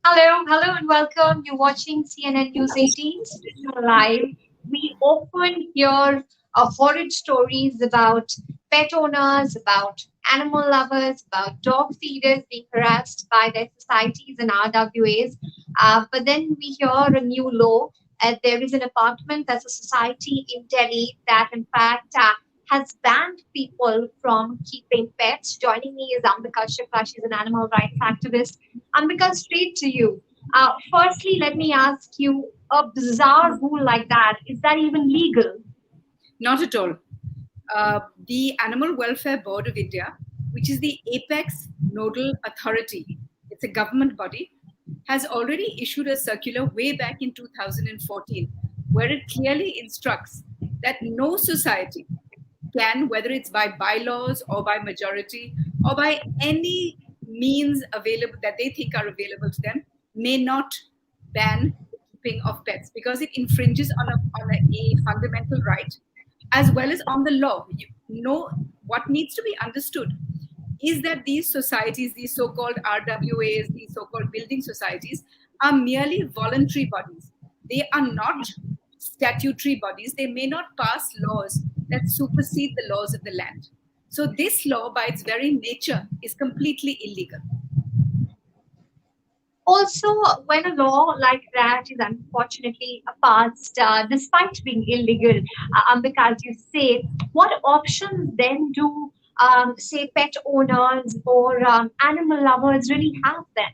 Hello, and welcome. You're watching CNN News 18 Studio Live. We often hear horrid stories about pet owners, about animal lovers, about dog feeders being harassed by their societies and RWAs. But then we hear a new law. There is an apartment, there's a society in Delhi that, in fact, has banned people from keeping pets. Joining me is Ambika Shukla. She's an animal rights activist. Ambika, straight to you. Firstly, let me ask you, a bizarre rule like that, is that even legal? Not at all. The Animal Welfare Board of India, which is the apex nodal authority, it's a government body, has already issued a circular way back in 2014 where it clearly instructs that no society can, whether it's by bylaws or by majority or by any means available that they think are available to them, may not ban the keeping of pets because it infringes on a fundamental right as well as on the law. You know, what needs to be understood is that these societies, these so-called RWAs, these so-called building societies, are merely voluntary bodies. They are not statutory bodies. They may not pass laws that supersede the laws of the land. So this law, by its very nature, is completely illegal. Also, when a law like that is unfortunately passed, despite being illegal, Ambika, as you say, what options then do, say, pet owners or animal lovers really have then?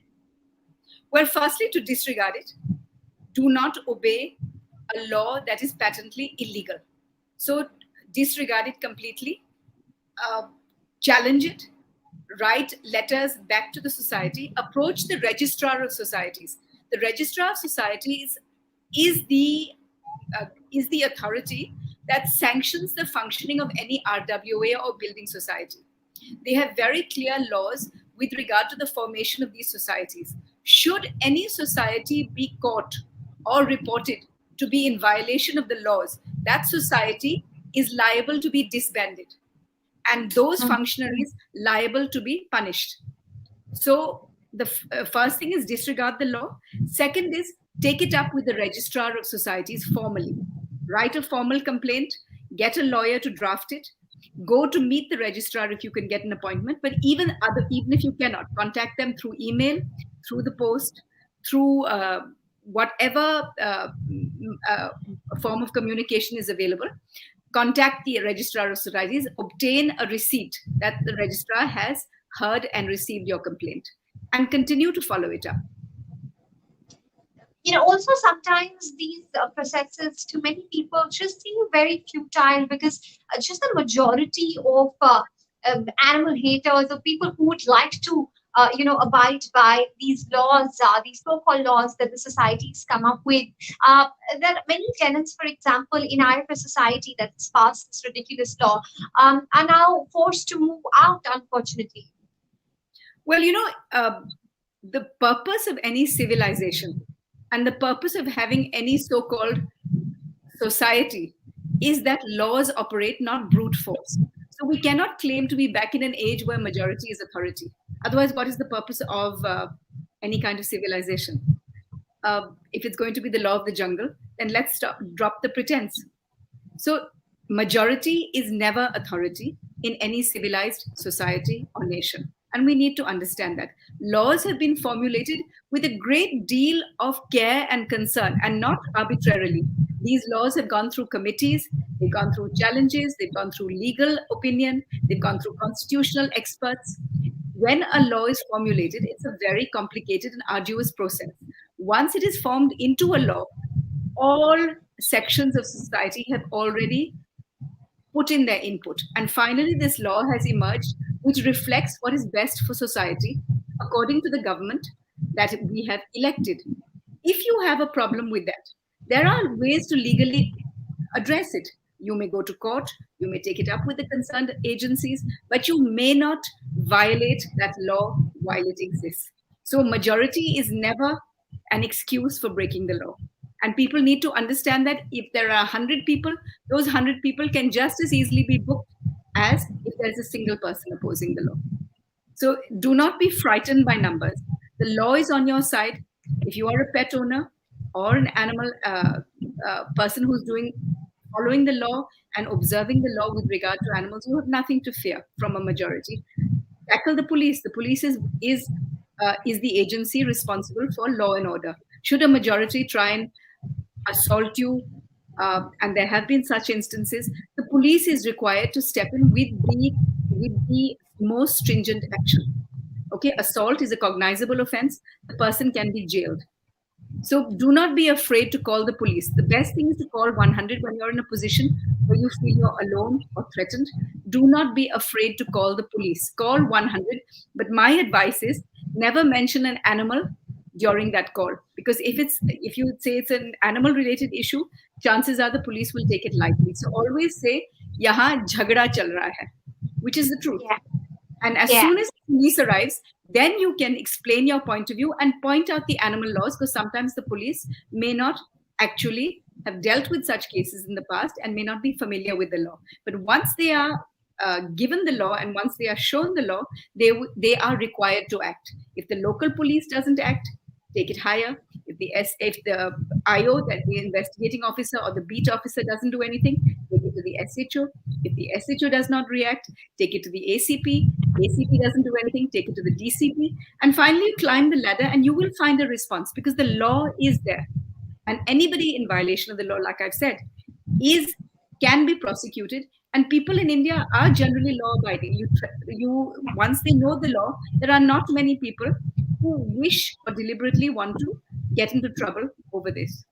Well, firstly, to disregard it, do not obey a law that is patently illegal. So disregard it completely, uh, challenge it, write letters back to the society, approach the registrar of societies. The registrar of societies is the is the authority that sanctions the functioning of any RWA or building society. They have very clear laws with regard to the formation of these societies. Should any society be caught or reported to be in violation of the laws, that society is liable to be disbanded and those functionaries liable to be punished. So the first thing is disregard the law. Second is take it up with the registrar of societies formally. Write a formal complaint, get a lawyer to draft it, go to meet the registrar if you can get an appointment. But even if you cannot, contact them through email, through the post, through whatever form of communication is available. Contact the registrar of societies, obtain a receipt that the registrar has heard and received your complaint, and continue to follow it up. Also sometimes these processes to many people just seem very futile because just the majority of animal haters or people who would like to abide by these laws, these so-called laws that the societies come up with. uh, there are many tenants, for example, in IFS society that's passed this ridiculous law, are now forced to move out, unfortunately. Well, the purpose of any civilization and the purpose of having any so-called society is that laws operate, not brute force. So we cannot claim to be back in an age where majority is authority. Otherwise, what is the purpose of any kind of civilization? If it's going to be the law of the jungle, then let's drop the pretense. So majority is never authority in any civilized society or nation. And we need to understand that. Laws have been formulated with a great deal of care and concern and not arbitrarily. These laws have gone through committees, they've gone through challenges, they've gone through legal opinion, they've gone through constitutional experts. When a law is formulated, it's a very complicated and arduous process. Once it is formed into a law, all sections of society have already put in their input. And finally, this law has emerged, which reflects what is best for society according to the government that we have elected. If you have a problem with that, there are ways to legally address it. You may go to court, you may take it up with the concerned agencies, but you may not violate that law while it exists. So, majority is never an excuse for breaking the law. And people need to understand that if there are 100 people, those 100 people can just as easily be booked as if there's a single person opposing the law. So do not be frightened by numbers. The law is on your side. If you are a pet owner or an animal person who's following the law and observing the law with regard to animals, you have nothing to fear from a majority. Tackle the police. The police is the agency responsible for law and order. Should a majority try and assault you, and there have been such instances, the police is required to step in with the most stringent action. Okay, assault is a cognizable offense. The person can be jailed. So do not be afraid to call the police. The best thing is to call 100 when you're in a position where you feel you're alone or threatened. Do not be afraid to call the police. Call 100. But my advice is never mention an animal during that call, because if you say it's an animal related issue, chances are the police will take it lightly. So always say yahan jhagda chal raha hai, which is the truth. Yeah, And as yeah. soon as police arrives, then you can explain your point of view and point out the animal laws, because sometimes the police may not actually have dealt with such cases in the past and may not be familiar with the law. But once they are given the law and once they are shown the law, they are required to act. If the local police doesn't act, take it higher. If the IO, that the investigating officer or the beat officer, doesn't do anything, take it to the SHO. If the SHO does not react, take it to the ACP. ACP doesn't do anything, take it to the DCP. And finally, you climb the ladder and you will find a response, because the law is there. And anybody in violation of the law, like I've said, is can be prosecuted. And people in India are generally law abiding. You once they know the law, there are not many people who wish or deliberately want to get into trouble over this.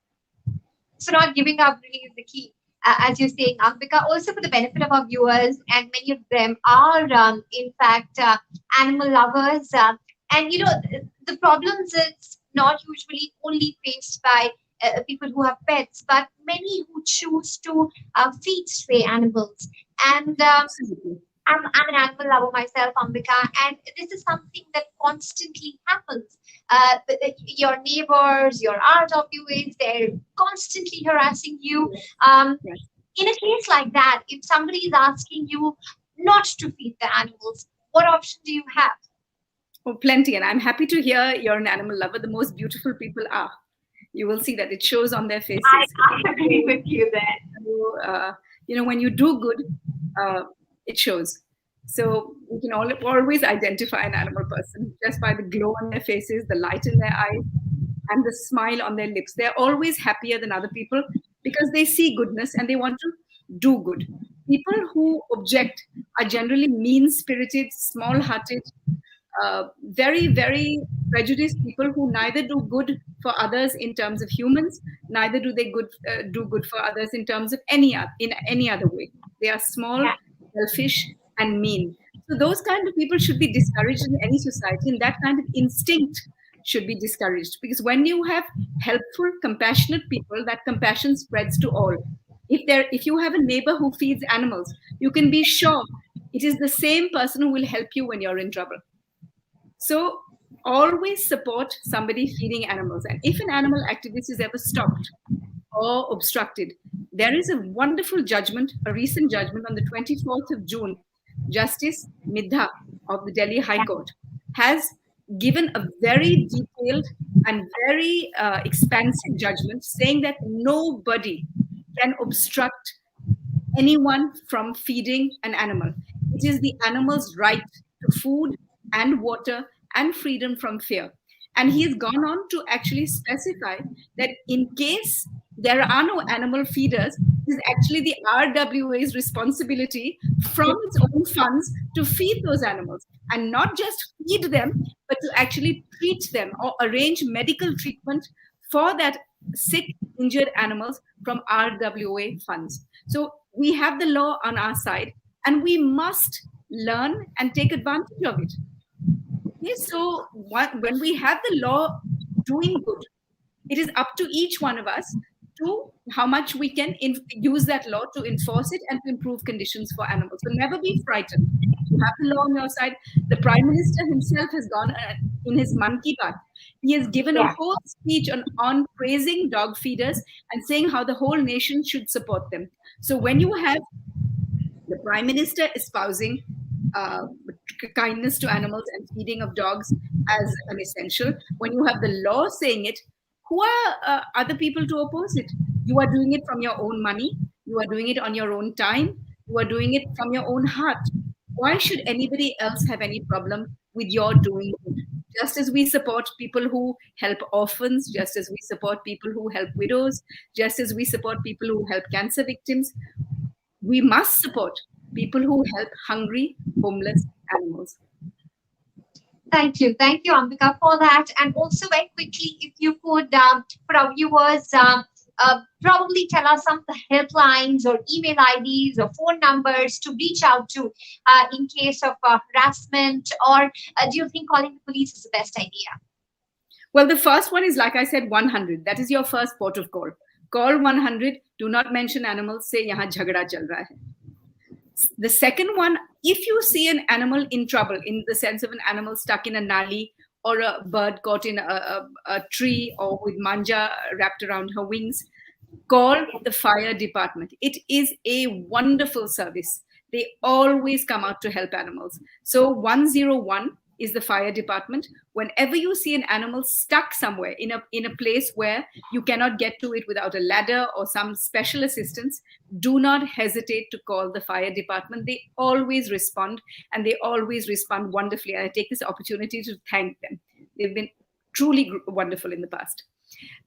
So not giving up really is the key. As you're saying, Ambika, also for the benefit of our viewers, and many of them are, in fact, animal lovers. And the problems is not usually only faced by people who have pets, but many who choose to feed stray animals. And Absolutely. I'm an animal lover myself, Ambika, and this is something that constantly happens. Your neighbors, your RWAs, they're constantly harassing you. Yes. Um, Yes. in a case like that, if somebody is asking you not to feed the animals, what option do you have? Oh, plenty. And I'm happy to hear you're an animal lover. The most beautiful people are. You will see that it shows on their I, faces. I agree with you there. So, when you do good, uh, it shows. So we can always identify an animal person just by the glow on their faces, the light in their eyes, and the smile on their lips. They're always happier than other people because they see goodness and they want to do good. People who object are generally mean spirited, small hearted, very, very prejudiced people who neither do good for others in terms of humans, neither do they do good for others in terms of in any other way. They are small, Yeah, selfish, and mean. So those kind of people should be discouraged in any society, and that kind of instinct should be discouraged, because when you have helpful, compassionate people, that compassion spreads to all. If you have a neighbor who feeds animals, you can be sure it is the same person who will help you when you're in trouble. So always support somebody feeding animals. And if an animal activist is ever stopped or obstructed, there is a wonderful judgment, a recent judgment on the 24th of June. Justice Midha of the Delhi High Court has given a very detailed and very expansive judgment saying that nobody can obstruct anyone from feeding an animal. It is the animal's right to food and water and freedom from fear. And he has gone on to actually specify that in case there are no animal feeders, it is actually the RWA's responsibility from its own funds to feed those animals, and not just feed them, but to actually treat them or arrange medical treatment for that sick, injured animals from RWA funds. So we have the law on our side and we must learn and take advantage of it. Okay, so when we have the law doing good, it is up to each one of us to how much we can use that law to enforce it and to improve conditions for animals. So never be frightened. You have the law on your side. The Prime Minister himself has gone in his Man Ki Baat. He has given a yeah, whole speech on praising dog feeders and saying how the whole nation should support them. So when you have the Prime Minister espousing uh, kindness to animals and feeding of dogs as an essential, when you have the law saying it, who are other people to oppose it? You are doing it from your own money. You are doing it on your own time. You are doing it from your own heart. Why should anybody else have any problem with your doing good? Just as we support people who help orphans, just as we support people who help widows, just as we support people who help cancer victims, we must support people who help hungry, homeless animals. Thank you, Ambika, for that. And also, very quickly, if you could, for our viewers, probably tell us some of the helplines or email IDs or phone numbers to reach out to in case of harassment, or do you think calling the police is the best idea? Well, the first one is, like I said, 100. That is your first port of call. Call 100. Do not mention animals. Say, yahan jhagda chal raha hai. The second one, if you see an animal in trouble, in the sense of an animal stuck in a nali, or a bird caught in a tree, or with manja wrapped around her wings, call the fire department. It is a wonderful service. They always come out to help animals. So 101 is the fire department. Whenever you see an animal stuck somewhere in a place where you cannot get to it without a ladder or some special assistance, do not hesitate to call the fire department. They always respond, and they always respond wonderfully. And I take this opportunity to thank them. They've been truly wonderful in the past.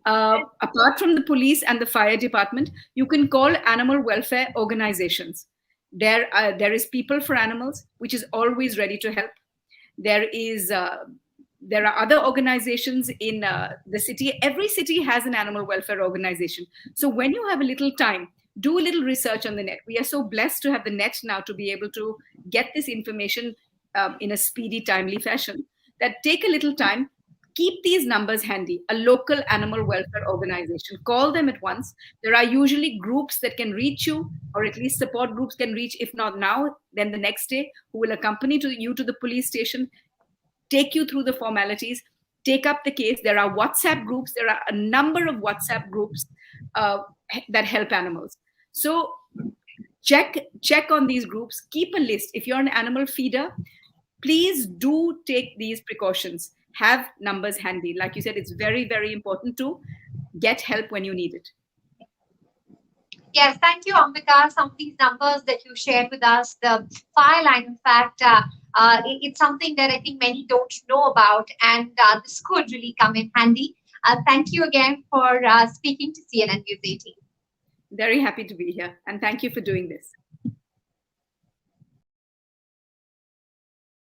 Apart from the police and the fire department, you can call animal welfare organizations. There is People for Animals, which is always ready to help. There are other organizations in the city. Every city has an animal welfare organization. So when you have a little time, do a little research on the net. We are so blessed to have the net now to be able to get this information in a speedy, timely fashion. That take a little time. Keep these numbers handy. A local animal welfare organization. Call them at once. There are usually groups that can reach you, or at least support groups can reach, if not now, then the next day, who will accompany you to the police station, take you through the formalities, take up the case. There are WhatsApp groups. There are a number of WhatsApp groups that help animals. So check on these groups. Keep a list. If you're an animal feeder, please do take these precautions. Have numbers handy. Like you said, it's very, very important to get help when you need it. Yes, thank you, Ambika. Some of these numbers that you shared with us, the fire line, in fact, it's something that I think many don't know about, and this could really come in handy. Thank you again for speaking to CNN News 18. Very happy to be here, and thank you for doing this.